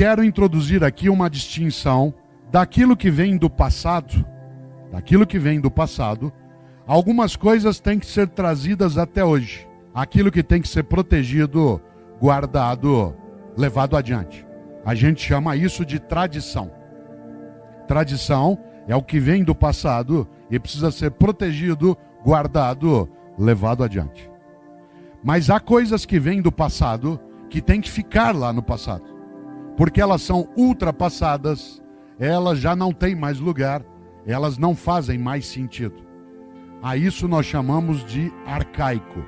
quero introduzir aqui uma distinção daquilo que vem do passado. Algumas coisas têm que ser trazidas até hoje. Aquilo que tem que ser protegido, guardado, levado adiante. A gente chama isso de tradição. Tradição é o que vem do passado e precisa ser protegido, guardado, levado adiante. Mas há coisas que vêm do passado que tem que ficar lá no passado. Porque elas são ultrapassadas, elas já não têm mais lugar, elas não fazem mais sentido. A isso nós chamamos de arcaico.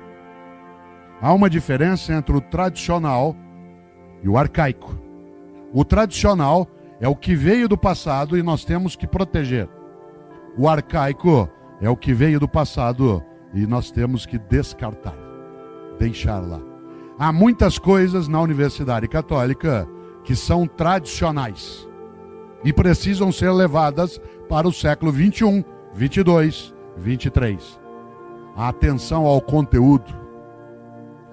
Há uma diferença entre o tradicional e o arcaico. O tradicional é o que veio do passado e nós temos que proteger. O arcaico é o que veio do passado e nós temos que descartar, deixar lá. Há muitas coisas na Universidade Católica que são tradicionais e precisam ser levadas para o século 21, 22, 23. A atenção ao conteúdo,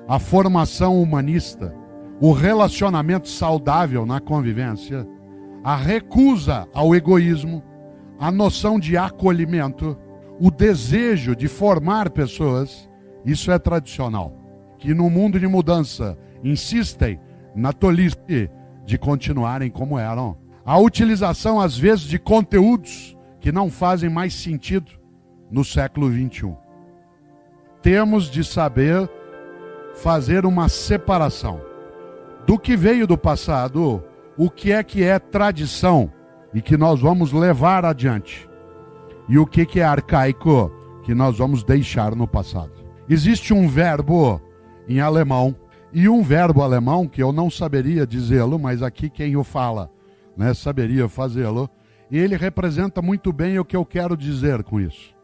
a formação humanista, o relacionamento saudável na convivência, a recusa ao egoísmo, a noção de acolhimento, o desejo de formar pessoas, isso é tradicional. Que no mundo de mudança insistem na tolice de continuarem como eram. A utilização, às vezes, de conteúdos que não fazem mais sentido no século 21. Temos de saber fazer uma separação do que veio do passado, o que é tradição e que nós vamos levar adiante, e o que é arcaico que nós vamos deixar no passado. Existe um verbo em alemão, e um verbo alemão que eu não saberia dizê-lo, mas aqui quem o fala, né, saberia fazê-lo, e ele representa muito bem o que eu quero dizer com isso,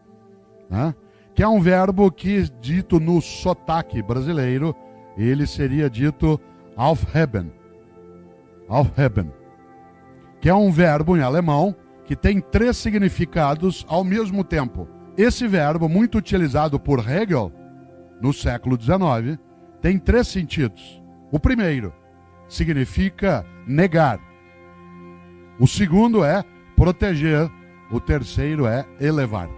né? Que é um verbo que, dito no sotaque brasileiro, ele seria dito aufheben. Aufheben. Que é um verbo em alemão que tem 3 significados ao mesmo tempo. Esse verbo, muito utilizado por Hegel no século XIX, tem 3 sentidos. O primeiro significa negar. O segundo é proteger. O terceiro é elevar.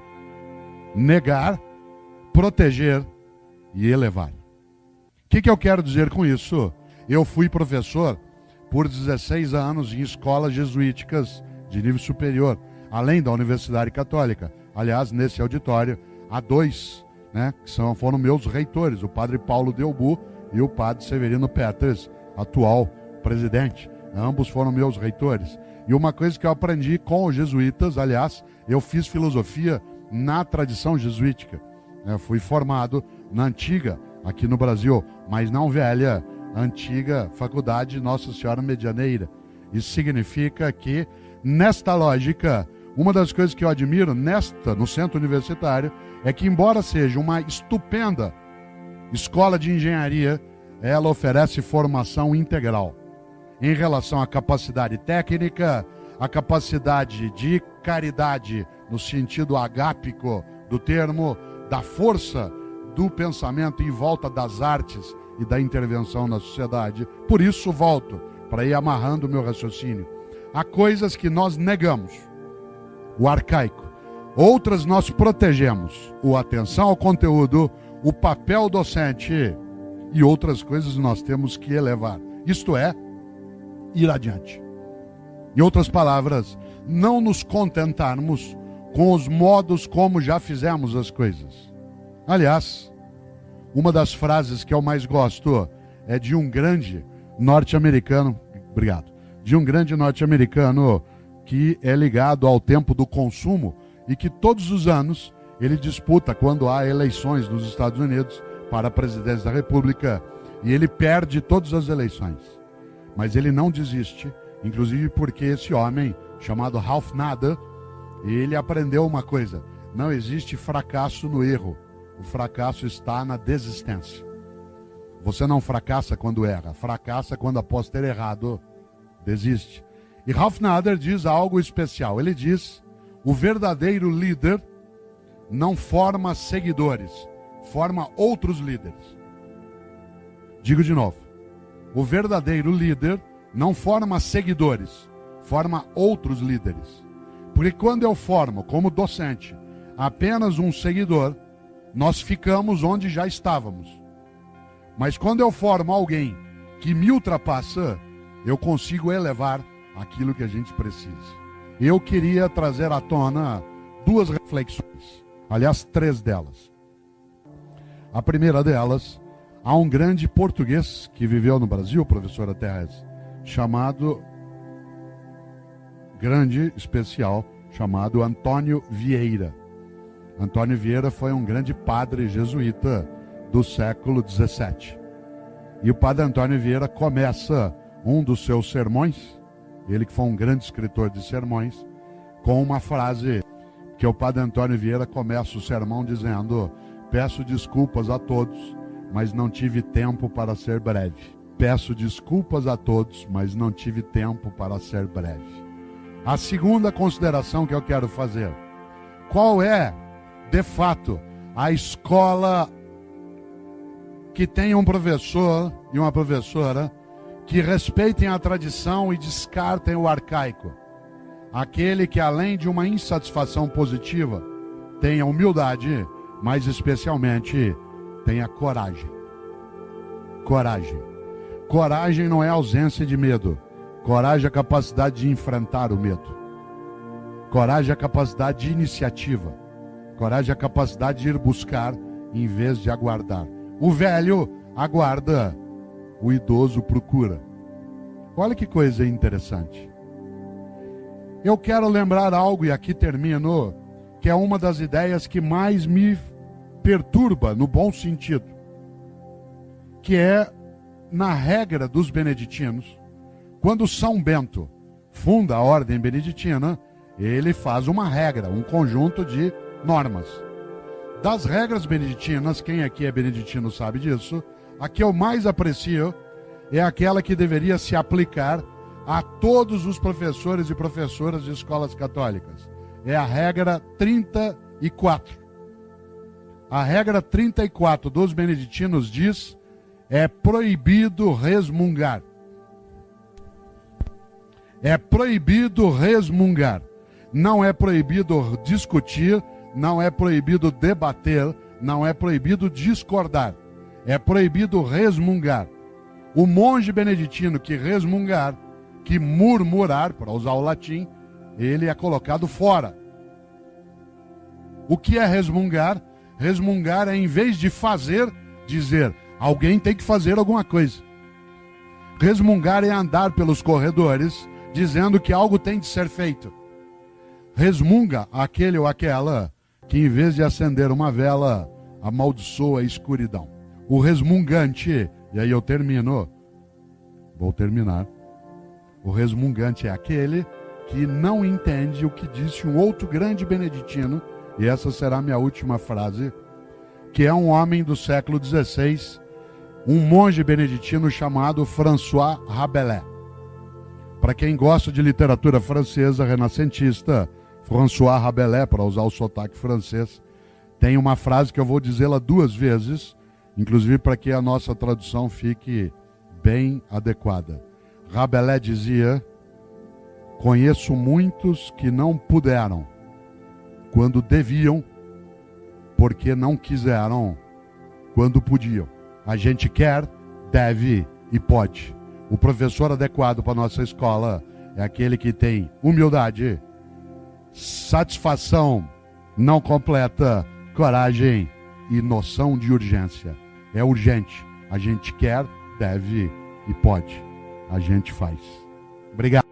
Negar, proteger e elevar. O que eu quero dizer com isso? Eu fui professor por 16 anos em escolas jesuíticas de nível superior, além da Universidade Católica. Aliás, nesse auditório, há 2, né, que foram meus reitores, o padre Paulo Delbu e o padre Severino Peters, atual presidente. Ambos foram meus reitores. E uma coisa que eu aprendi com os jesuítas, aliás, eu fiz filosofia na tradição jesuítica. Eu fui formado na antiga, aqui no Brasil, mas não velha, antiga Faculdade Nossa Senhora Medianeira. Isso significa que, nesta lógica, uma das coisas que eu admiro no centro universitário é que, embora seja uma estupenda escola de engenharia, ela oferece formação integral em relação à capacidade técnica, à capacidade de caridade, no sentido agápico do termo, da força do pensamento em volta das artes e da intervenção na sociedade. Por isso volto, para ir amarrando o meu raciocínio. Há coisas que nós negamos, o arcaico. Outras nós protegemos, o atenção ao conteúdo, o papel docente, e outras coisas nós temos que elevar. Isto é, ir adiante. Em outras palavras, não nos contentarmos com os modos como já fizemos as coisas. Aliás, uma das frases que eu mais gosto é de um grande norte-americano, que é ligado ao tempo do consumo e que todos os anos ele disputa quando há eleições nos Estados Unidos para a presidência da República, e ele perde todas as eleições. Mas ele não desiste, inclusive porque esse homem, chamado Ralph Nader, ele aprendeu uma coisa: não existe fracasso no erro, o fracasso está na desistência. Você não fracassa quando erra, fracassa quando, após ter errado, desiste. E Ralph Nader diz algo especial. Ele diz: o verdadeiro líder não forma seguidores, forma outros líderes. Digo de novo: o verdadeiro líder não forma seguidores, forma outros líderes. Porque quando eu formo, como docente, apenas um seguidor, nós ficamos onde já estávamos. Mas quando eu formo alguém que me ultrapassa, eu consigo elevar aquilo que a gente precisa. Eu queria trazer à tona duas reflexões, aliás, três delas. A primeira delas, há um grande português que viveu no Brasil, professora Terres, chamado Antônio Vieira. Antônio Vieira foi um grande padre jesuíta do século XVII. E o padre Antônio Vieira começa um dos seus sermões, ele que foi um grande escritor de sermões, com uma frase que o padre Antônio Vieira começa o sermão dizendo: peço desculpas a todos, mas não tive tempo para ser breve. Peço desculpas a todos, mas não tive tempo para ser breve. A segunda consideração que eu quero fazer: qual é, de fato, a escola que tem um professor e uma professora que respeitem a tradição e descartem o arcaico? Aquele que, além de uma insatisfação positiva, tenha humildade, mas especialmente tenha coragem. Coragem. Coragem não é ausência de medo. Coragem é a capacidade de enfrentar o medo. Coragem é a capacidade de iniciativa. Coragem é a capacidade de ir buscar em vez de aguardar. O velho aguarda, o idoso procura. Olha que coisa interessante. Eu quero lembrar algo, e aqui termino, que é uma das ideias que mais me perturba, no bom sentido, que é, na regra dos beneditinos, quando São Bento funda a ordem beneditina, ele faz uma regra, um conjunto de normas. Das regras beneditinas, quem aqui é beneditino sabe disso, a que eu mais aprecio é aquela que deveria se aplicar a todos os professores e professoras de escolas católicas. É a regra 34. A regra 34 dos beneditinos diz: é proibido resmungar. É proibido resmungar. Não é proibido discutir, não é proibido debater, não é proibido discordar. É proibido resmungar. O monge beneditino que resmungar, que murmurar, para usar o latim, ele é colocado fora. O que é resmungar? Resmungar é, em vez de fazer, dizer: alguém tem que fazer alguma coisa. Resmungar é andar pelos corredores dizendo que algo tem de ser feito. Resmunga aquele ou aquela que, em vez de acender uma vela, amaldiçoa a escuridão. O resmungante, e aí eu vou terminar. O resmungante é aquele que não entende o que disse um outro grande beneditino, e essa será a minha última frase, que é um homem do século XVI, um monge beneditino chamado François Rabelais. Para quem gosta de literatura francesa renascentista, François Rabelais, para usar o sotaque francês, tem uma frase que eu vou dizê-la duas vezes, inclusive para que a nossa tradução fique bem adequada. Rabelais dizia: conheço muitos que não puderam, quando deviam, porque não quiseram, quando podiam. A gente quer, deve e pode. O professor adequado para a nossa escola é aquele que tem humildade, satisfação não completa, coragem e noção de urgência. É urgente. A gente quer, deve e pode. A gente faz. Obrigado.